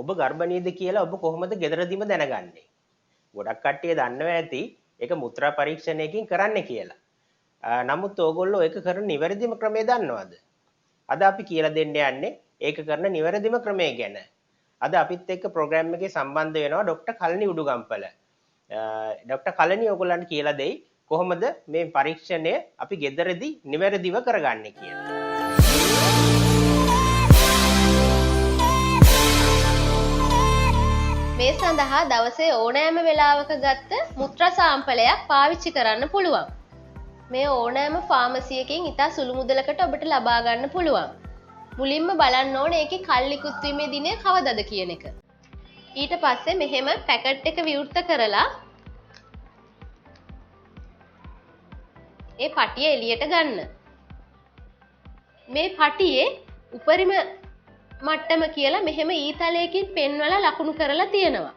ඔබ ගර්භණීයද කියලා ඔබ කොහොමද ගෙදරදීම දැනගන්නේ? ගොඩක් කට්ටිය දන්නවා ඇති ඒක මුත්‍රා පරීක්ෂණයකින් කරන්න කියලා. නමුත් ඕගොල්ලෝ ඒක කරන නිවැරදිම ක්‍රමය දන්නවද? අද අපි කියලා දෙන්න යන්නේ ඒක කරන නිවැරදිම ක්‍රමය ගැන. අද අපිත් එක්ක ප්‍රෝග්‍රෑම් එකේ සම්බන්ධ වෙනවා ડોક્ટર කලණි උඩුගම්පල. ડોક્ટર කලණි ඕගොල්ලන්ට කියලා දෙයි කොහොමද මේ පරීක්ෂණය අපි ගෙදරදී නිවැරදිව කරගන්නේ කියලා. මේ සඳහා දවසේ ඕනෑම වෙලාවක ගත්ත මුත්‍රා සාම්පලයක් පාවිච්චි කරන්න පුළුවන්. මේ ඕනෑම ෆාමසියකින් ඉතා සුළු මුදලකට ඔබට ලබා ගන්න පුළුවන්. මුලින්ම බලන්න ඕනේ ඒකේ කල් නිකුත් වීමේ දිනය කවදද කියන එක. ඊට පස්සේ මෙහෙම පැකට් එක විවෘත කරලා ඒ පටිය එළියට ගන්න. මේ පටියේ උපරිම මට්ටම කියලා මෙහෙම ඊතලයකින් පෙන්වලා ලකුණු කරලා තියෙනවා.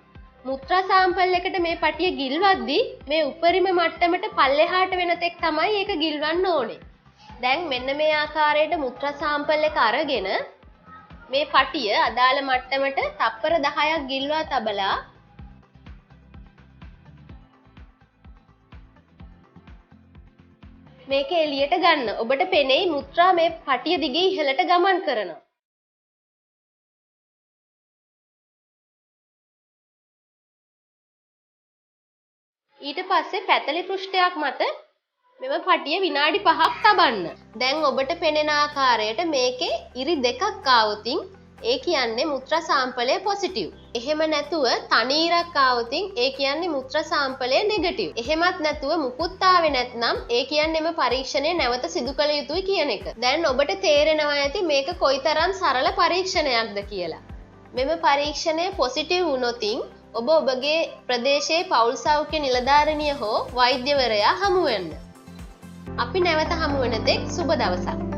මුත්‍රා සාම්පල් එකට මේ පටිය ගිල්වද්දී මේ උපරිම මට්ටමට පල්ලෙහාට වෙන තෙක් තමයි ඒක ගිල්වන්න ඕනේ. දැන් මෙන්න මේ ආකාරයට මුත්‍රා සාම්පල් එක අරගෙන මේ පටිය අදාළ මට්ටමට තප්පර 10ක් ගිල්වා තබලා මේක එළියට ගන්න. ඔබට පෙනෙයි මුත්‍රා මේ පටිය දිගේ ඉහළට ගමන් කරනවා. ඊට පස්සේ පැතලි පෘෂ්ඨයක් මත මෙම පටිය විනාඩි 5ක් තබන්න. දැන් ඔබට පෙනෙන ආකාරයට මේකේ ඉරි දෙකක් ආවොතින් ඒ කියන්නේ මුත්‍රා සාම්පලය පොසිටිව්. එහෙම නැතුව තනි ඉරක් ආවොතින් ඒ කියන්නේ මුත්‍රා සාම්පලය නෙගටිව්. එහෙමත් නැතුව මුකුත් ආවේ නැත්නම් ඒ කියන්නේ මේ පරීක්ෂණය නැවත සිදු කළ යුතුයි කියන එක. දැන් ඔබට තේරෙනවා ඇති මේක කොයිතරම් සරල පරීක්ෂණයක්ද කියලා. මෙම පරීක්ෂණය පොසිටිව් වුණොතින් ඔබ ඔබගේ ප්‍රදේශයේ පෞල් සෞඛ්‍ය නිලධාරිනිය හෝ වෛද්‍යවරයා හමු වෙන්න. අපි නැවත හමු වෙන තෙක් සුබ දවසක්.